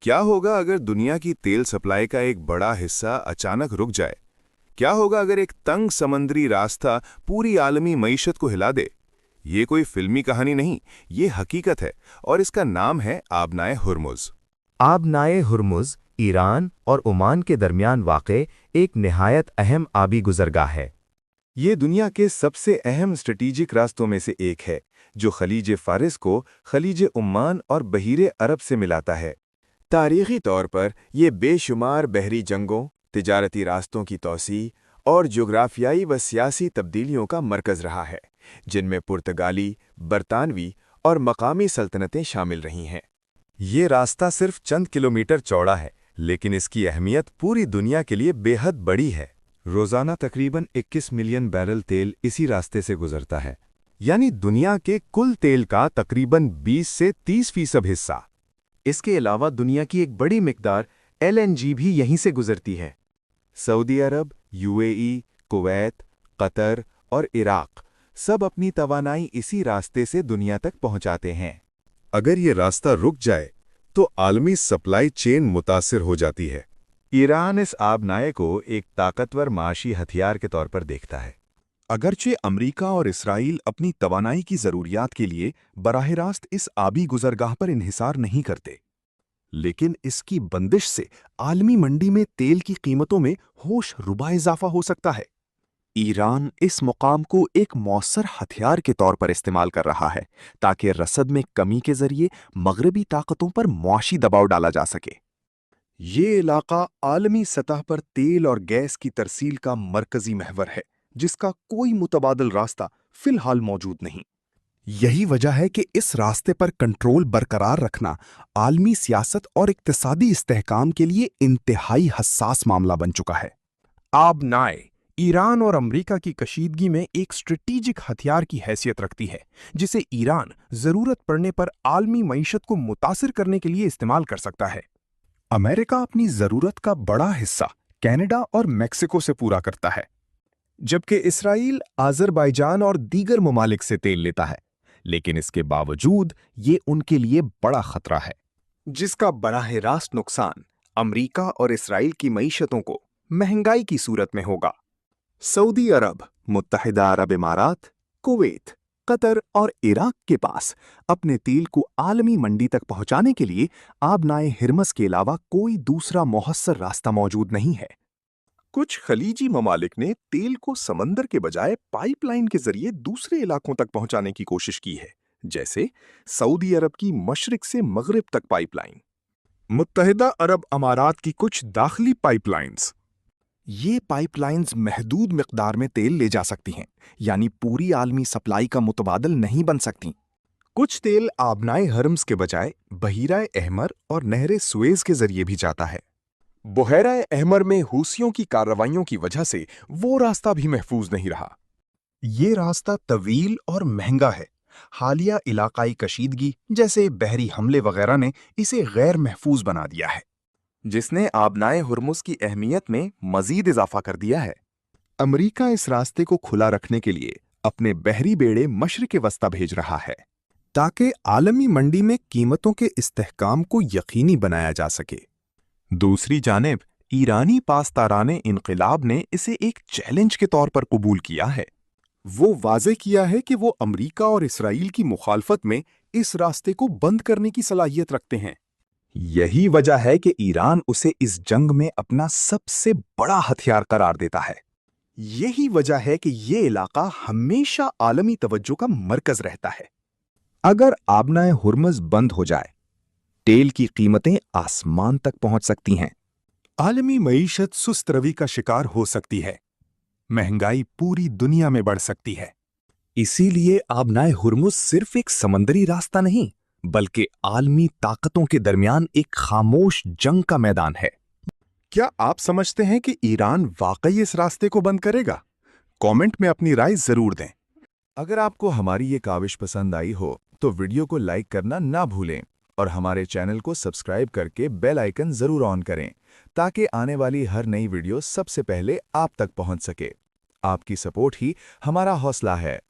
क्या होगा अगर दुनिया की तेल सप्लाई का एक बड़ा हिस्सा अचानक रुक जाए? क्या होगा अगर एक तंग समुद्री रास्ता पूरी आलमी मईशत को हिला दे? ये कोई फिल्मी कहानी नहीं, ये हकीकत है और इसका नाम है आबनाए हुर्मुज़। आबनाए हुर्मुज़ ईरान और ओमान के दरमियान वाक़े एक निहायत अहम आबी गुज़रगाह है। ये दुनिया के सबसे अहम स्ट्रेटेजिक रास्तों में से एक है, जो खलीज फारिस को खलीज उम्मान और बहीरे अरब से मिलाता है। तारीख़ी तौर पर यह बेशुमार बहरी जंगों, तिजारती रास्तों की तौसी और जोग्राफियाई व सियासी तब्दीलियों का मरकज़ रहा है, जिनमें पुर्तगाली, बरतानवी और मकामी सल्तनतें शामिल रही हैं। ये रास्ता सिर्फ चंद किलोमीटर चौड़ा है, लेकिन इसकी अहमियत पूरी दुनिया के लिए बेहद बड़ी है। रोज़ाना तकरीबन 21 मिलियन बैरल तेल इसी रास्ते से गुजरता है, यानी दुनिया के कुल तेल का तकरीबन 20 से 30% हिस्सा। इसके अलावा दुनिया की एक बड़ी मिकदार LNG भी यहीं से गुजरती है। सऊदी अरब, UAE, कुवैत, कतर और इराक सब अपनी तवानाई इसी रास्ते से दुनिया तक पहुंचाते हैं। अगर ये रास्ता रुक जाए तो आलमी सप्लाई चेन मुतासिर हो जाती है। ईरान इस आबनाए को एक ताकतवर माशी हथियार के तौर पर देखता है। अगरचे अमेरिका और इसराइल अपनी तवानाई की ज़रूरियात के लिए बराह रास्त इस आबी गुज़रगाह पर इन्हिसार नहीं करते, लेकिन इसकी बंदिश से आलमी मंडी में तेल की कीमतों में होश रुबा इजाफा हो सकता है। ईरान इस मुकाम को एक मौसर हथियार के तौर पर इस्तेमाल कर रहा है ताकि रसद में कमी के जरिए मगरबी ताकतों पर मुआशी दबाव डाला जा सके। ये इलाका आलमी सतह पर तेल और गैस की तरसील का मरकजी महवर है, जिसका कोई मुतबादल रास्ता फिलहाल मौजूद नहीं। यही वजह है कि इस रास्ते पर कंट्रोल बरकरार रखना आलमी सियासत और इक्तिसादी इस्तेहकाम के लिए इंतहाई हसास मामला बन चुका है। आबनाए ईरान और अमेरिका की कशीदगी में एक स्ट्रेटेजिक हथियार की हैसियत रखती है, जिसे ईरान ज़रूरत पड़ने पर आलमी मईशत को मुतासिर करने के लिए इस्तेमाल कर सकता है। अमेरिका अपनी ज़रूरत का बड़ा हिस्सा कनाडा और मेक्सिको से पूरा करता है, जबकि इसराइल अज़रबैजान और दीगर ममालिक से तेल लेता है, लेकिन इसके बावजूद ये उनके लिए बड़ा खतरा है, जिसका बराह रास्त नुकसान अमेरिका और इसराइल की मईशतों को महंगाई की सूरत में होगा। सऊदी अरब, मुत्तहिदा अरब इमारात, कुवैत, कतर और इराक के पास अपने तेल को आलमी मंडी तक पहुंचाने के लिए आबनाए हुर्मुज़ के अलावा कोई दूसरा मौसर रास्ता मौजूद नहीं है। कुछ खलीजी ममालिक ने तेल को समंदर के बजाय पाइपलाइन के जरिए दूसरे इलाकों तक पहुंचाने की कोशिश की है, जैसे सऊदी अरब की मशरिक से मगरिब तक पाइपलाइन, मुत्तहिदा अरब अमारात की कुछ दाखिली पाइपलाइंस। ये पाइपलाइंस महदूद मिकदार में तेल ले जा सकती हैं, यानी पूरी आलमी सप्लाई का मुतबादल नहीं बन सकती। कुछ तेल आबनाए हुर्मुज़ के बजाय बहीरा अहमर और नहर सुएज के जरिए भी जाता है। बुहैरा अहमर में हूसियों की कार्रवाइयों की वजह से वो रास्ता भी महफूज नहीं रहा। ये रास्ता तवील और महंगा है। हालिया इलाकाई कशीदगी जैसे बहरी हमले वगैरह ने इसे गैर महफूज बना दिया है, जिसने आबनाए हुर्मुज़ की अहमियत में मजीद इजाफा कर दिया है। अमेरिका इस रास्ते को खुला रखने के लिए अपने बहरी बेड़े मशरिक़ वस्ता भेज रहा है, ताकि आलमी मंडी में कीमतों के इस्तेहकाम को यकीनी बनाया जा सके। दूसरी जानिब ईरानी पासदाराने इनक़िलाब ने इसे एक चैलेंज के तौर पर कबूल किया है। वो वाज़े किया है कि वो अमेरिका और इसराइल की मुखालफत में इस रास्ते को बंद करने की सलाहियत रखते हैं। यही वजह है कि ईरान उसे इस जंग में अपना सबसे बड़ा हथियार करार देता है। यही वजह है कि ये इलाका हमेशा आलमी तवज्जो का मरकज रहता है। अगर आबनाए हुर्मुज़ बंद हो जाए, तेल की कीमतें आसमान तक पहुंच सकती हैं। आलमी मईशत सुस्त रवि का शिकार हो सकती है। महंगाई पूरी दुनिया में बढ़ सकती है। इसीलिए आबनाए हुर्मुज़ सिर्फ एक समंदरी रास्ता नहीं, बल्कि आलमी ताकतों के दरमियान एक खामोश जंग का मैदान है। क्या आप समझते हैं कि ईरान वाकई इस रास्ते को बंद करेगा? कमेंट में अपनी राय जरूर दें। अगर आपको हमारी ये काविश पसंद आई हो तो वीडियो को लाइक करना ना भूलें और हमारे चैनल को सब्सक्राइब करके बेल आइकन जरूर ऑन करें, ताकि आने वाली हर नई वीडियो सबसे पहले आप तक पहुंच सके। आपकी सपोर्ट ही हमारा हौसला है।